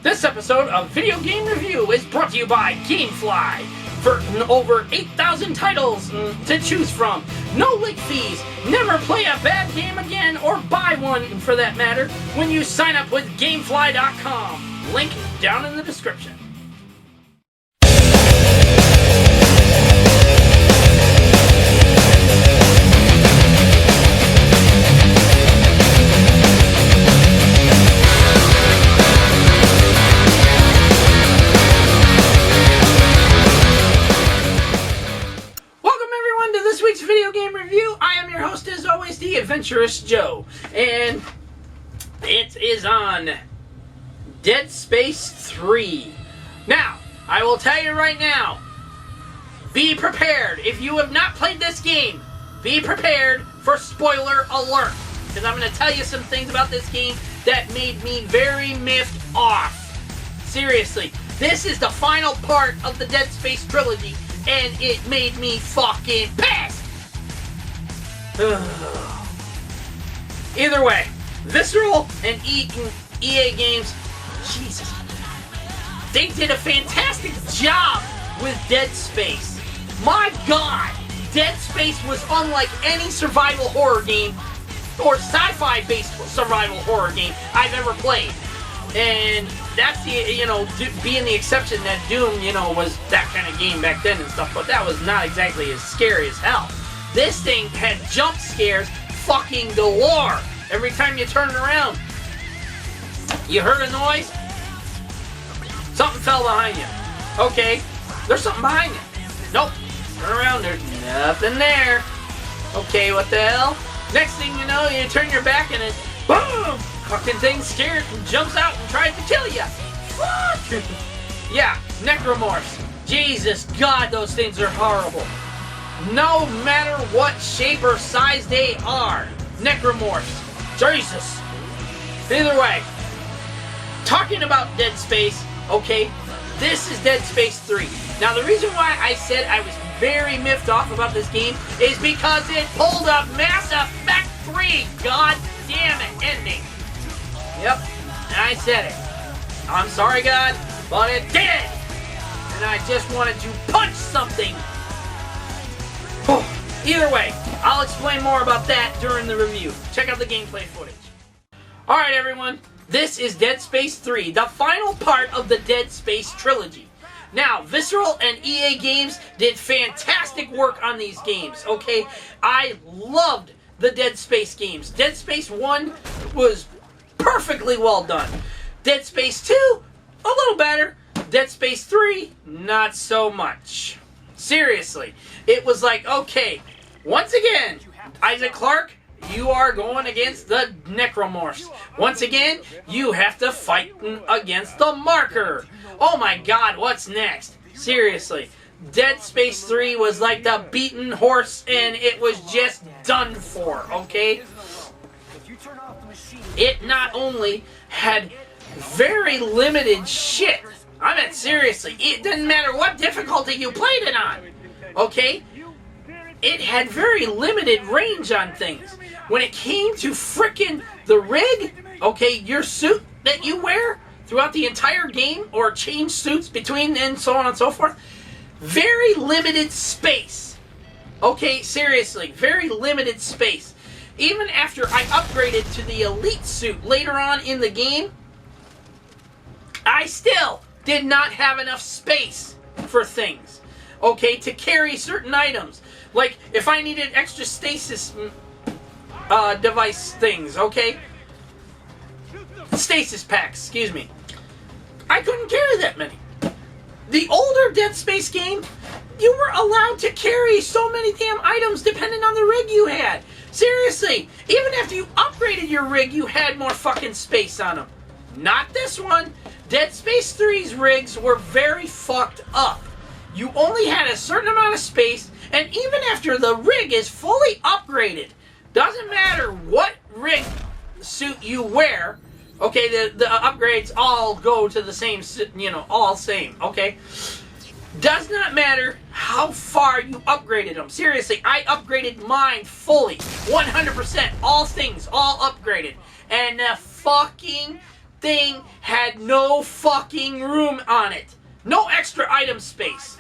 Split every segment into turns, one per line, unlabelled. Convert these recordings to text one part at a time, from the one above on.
This episode of Video Game Review is brought to you by GameFly. For over 8,000 titles to choose from, no late fees, never play a bad game again or buy one for that matter when you sign up with GameFly.com. Link down in the description. Video game review. I am your host, as always, the Adventurous Joe, and it is on Dead Space 3. Now, I will tell you right now, be prepared. If you have not played this game, be prepared for spoiler alert, because I'm going to tell you some things about this game that made me very miffed off. Seriously, this is the final part of the Dead Space Trilogy, and it made me fucking pissed! Either way, Visceral and EA Games, Jesus, they did a fantastic job with Dead Space. My God, Dead Space was unlike any survival horror game or sci-fi based survival horror game I've ever played. And that's the, being the exception that Doom, was that kind of game back then and stuff, but that was not exactly as scary as hell. This thing had jump scares fucking galore. Every time you turned around, you heard a noise, something fell behind you. Okay, there's something behind you. Nope, turn around, there's nothing there. Okay, what the hell? Next thing you know, you turn your back and it, boom! Fucking thing scared and jumps out and tries to kill you. Fuck! Yeah, necromorphs. Jesus God, those things are horrible. No matter what shape or size they are. Necromorphs. Jesus. Either way. Talking about Dead Space, okay, this is Dead Space 3. Now the reason why I said I was very miffed off about this game is because it pulled up Mass Effect 3. God damn it, ending. Yep, and I said it. I'm sorry, God, but it did! And I just wanted to punch something. Either way, I'll explain more about that during the review. Check out the gameplay footage. Alright everyone, this is Dead Space 3, the final part of the Dead Space Trilogy. Now, Visceral and EA Games did fantastic work on these games, okay? I loved the Dead Space games. Dead Space 1 was perfectly well done. Dead Space 2, a little better. Dead Space 3, not so much. Seriously, it was like, okay, once again, Isaac Clarke, you are going against the necromorphs. Once again, you have to fight against the marker. Oh my God, what's next? Seriously, Dead Space 3 was like the beaten horse, and it was just done for, okay? It not only had very limited shit. I mean, seriously, it didn't matter what difficulty you played it on, okay? It had very limited range on things. When it came to frickin' the rig, okay, your suit that you wear throughout the entire game, or change suits between and so on and so forth, very limited space. Okay, seriously, very limited space. Even after I upgraded to the elite suit later on in the game, I still did not have enough space for things, okay, to carry certain items. Like, if I needed extra stasis device things, okay? Stasis packs, excuse me. I couldn't carry that many. The older Dead Space game, you were allowed to carry so many damn items depending on the rig you had. Seriously, even after you upgraded your rig, you had more fucking space on them. Not this one. Dead Space 3's rigs were very fucked up. You only had a certain amount of space, and even after the rig is fully upgraded, doesn't matter what rig suit you wear, okay, the upgrades all go to the same, all same, okay? Does not matter how far you upgraded them. Seriously, I upgraded mine fully, 100%, all things, all upgraded. And the fucking thing had no fucking room on it. No extra item space.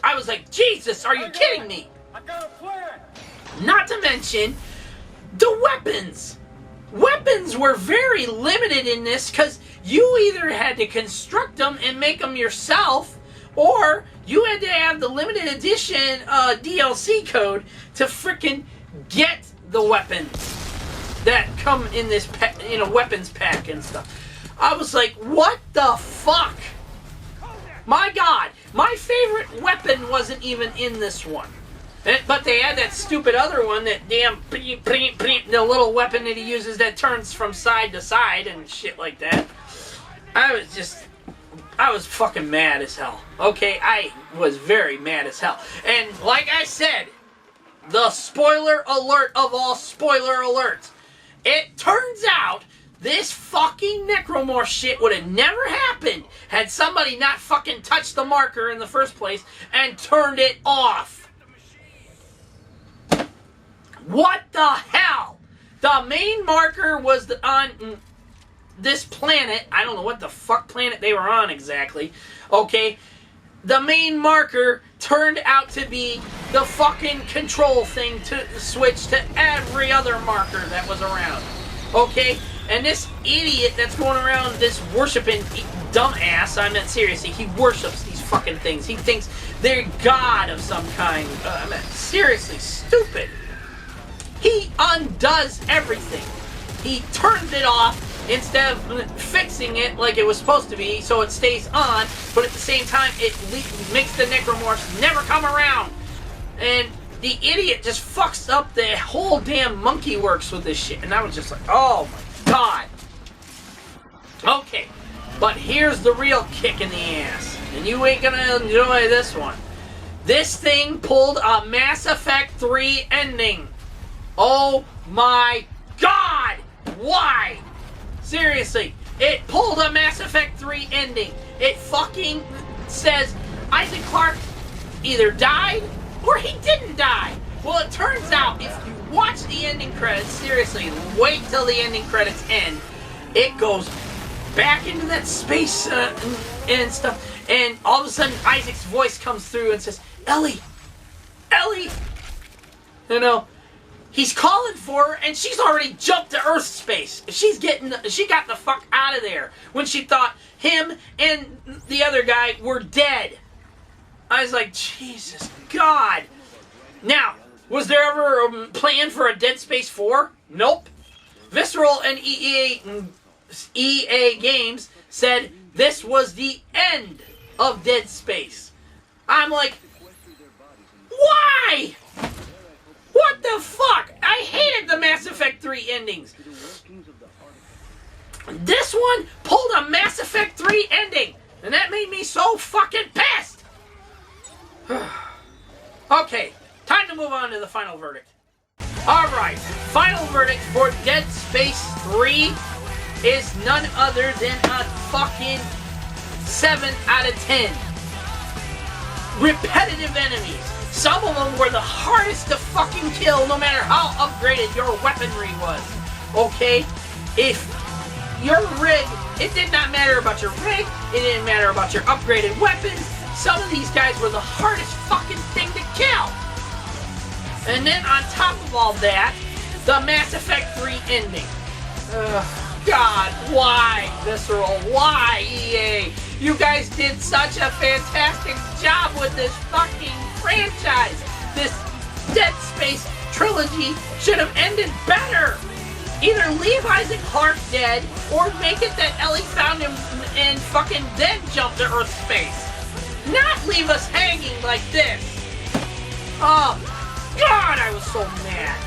I was like, Jesus, are you kidding me?
I got a plan.
Not to mention the weapons. Weapons were very limited in this because you either had to construct them and make them yourself, or you had to have the limited edition DLC code to frickin' get the weapons that come in this weapons pack and stuff. I was like, what the fuck? My God, my favorite weapon wasn't even in this one. But they had that stupid other one, that damn, the little weapon that he uses that turns from side to side and shit like that. I was fucking mad as hell. Okay, I was very mad as hell. And like I said, the spoiler alert of all spoiler alerts. It turns out this fucking Necromorph shit would have never happened had somebody not fucking touched the marker in the first place and turned it off. What the hell? The main marker was on this planet. I don't know what the fuck planet they were on exactly. Okay? The main marker turned out to be the fucking control thing to switch to every other marker that was around. Okay? And this idiot that's going around this worshiping dumbass, I meant seriously, he worships these fucking things. He thinks they're God of some kind. I mean, seriously, stupid. He undoes everything. He turns it off instead of fixing it like it was supposed to be so it stays on, but at the same time it makes the Necromorphs never come around. And the idiot just fucks up the whole damn monkey works with this shit. And I was just like, oh my God. Okay, but here's the real kick in the ass. And you ain't gonna enjoy this one. This thing pulled a Mass Effect 3 ending. Oh my God! Why? Seriously, it pulled a Mass Effect 3 ending. It fucking says Isaac Clarke either died or he didn't die. Well, it turns out if you watch the ending credits, seriously, wait till the ending credits end, it goes back into that space and stuff, and all of a sudden Isaac's voice comes through and says, Ellie! Ellie! You know, he's calling for her, and she's already jumped to Earth space. She got the fuck out of there when she thought him and the other guy were dead. I was like, Jesus God. Now, was there ever a plan for a Dead Space 4? Nope. Visceral and EA Games said this was the end of Dead Space. I'm like, why? What the fuck? I hated the Mass Effect 3 endings. This one pulled a Mass Effect 3 ending, and that made me so fucking pissed. Okay, time to move on to the final verdict. Alright, final verdict for Dead Space 3 is none other than a fucking 7 out of 10. Repetitive enemies. Some of them were the hardest to fucking kill, no matter how upgraded your weaponry was. Okay? If your rig, it did not matter about your rig, it didn't matter about your upgraded weapons. Some of these guys were the hardest fucking thing to kill. And then on top of all that, the Mass Effect 3 ending. God, why, Visceral? Why, EA? You guys did such a fantastic job with this fucking franchise. This Dead Space Trilogy should have ended better. Either leave Isaac Clarke dead, or make it that Ellie found him and fucking then jump to Earth space. Not leave us hanging like this. Oh, God, I was so mad.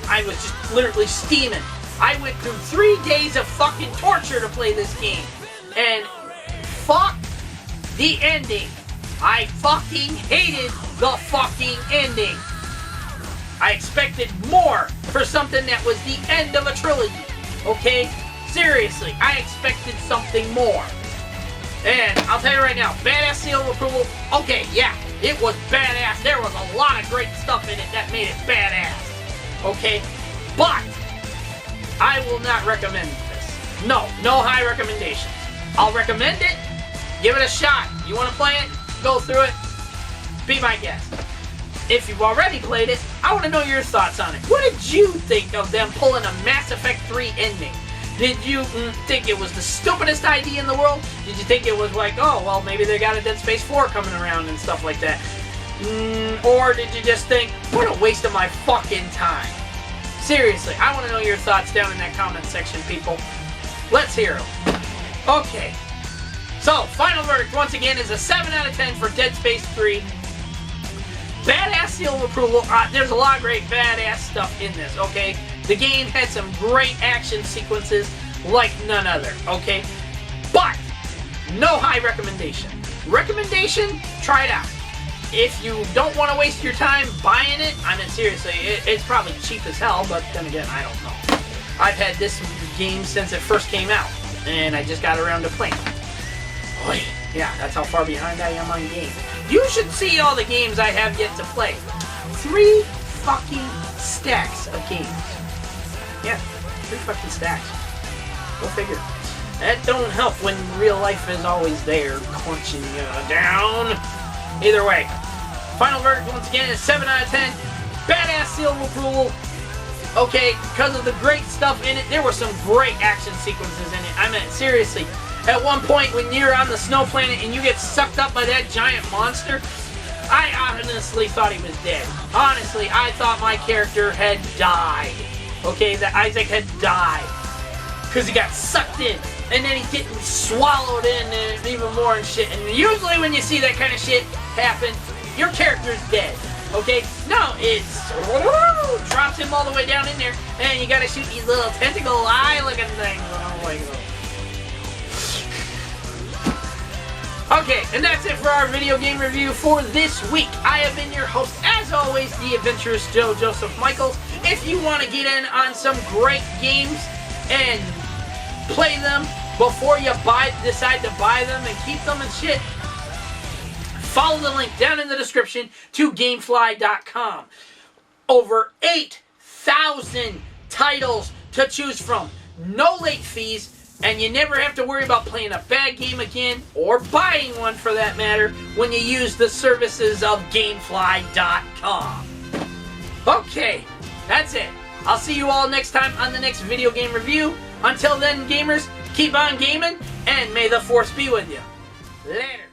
I was just literally steaming. I went through 3 days of fucking torture to play this game. And fuck the ending. I fucking hated the fucking ending. I expected more for something that was the end of a trilogy. Okay? Seriously, I expected something more. And I'll tell you right now, badass seal of approval. Okay, yeah, it was badass. There was a lot of great stuff in it that made it badass. Okay? But I will not recommend this. No high recommendations. I'll recommend it. Give it a shot. You want to play it? Go through it. Be my guest. If you've already played it, I want to know your thoughts on it. What did you think of them pulling a Mass Effect 3 ending? Did you think it was the stupidest idea in the world? Did you think it was like, oh, well, maybe they got a Dead Space 4 coming around and stuff like that? Or did you just think, what a waste of my fucking time? Seriously, I want to know your thoughts down in that comment section, people. Let's hear them. Okay. So, final verdict, once again, is a 7 out of 10 for Dead Space 3. Badass seal of approval. There's a lot of great badass stuff in this, okay? The game had some great action sequences like none other, okay? But, no high recommendation. Recommendation, try it out. If you don't want to waste your time buying it, I mean, seriously, it's probably cheap as hell, but then again, I don't know. I've had this game since it first came out, and I just got around to playing it. Boy, yeah, that's how far behind I am on games. You should see all the games I have yet to play. 3 fucking stacks of games. Yeah, 3 fucking stacks. Go figure. That don't help when real life is always there, crunching you down. Either way, final verdict once again is 7 out of 10. Badass seal of approval. Okay, because of the great stuff in it, there were some great action sequences in it. I mean, seriously, at one point when you're on the snow planet and you get sucked up by that giant monster, I honestly thought he was dead. Honestly, I thought my character had died. Okay, that Isaac had died. Because he got sucked in. And then he's getting swallowed in and even more and shit. And usually when you see that kind of shit happen, your character's dead. Okay? No, it's drops him all the way down in there, and you gotta shoot these little tentacle eye looking things. Okay, and that's it for our video game review for this week. I have been your host, as always, the Adventurous Joe Joseph Michaels. If you want to get in on some great games and play them before you decide to buy them and keep them and shit, follow the link down in the description to Gamefly.com. Over 8,000 titles to choose from. No late fees, and you never have to worry about playing a bad game again, or buying one for that matter, when you use the services of Gamefly.com. Okay, that's it. I'll see you all next time on the next video game review. Until then, gamers, keep on gaming, and may the Force be with you. Later.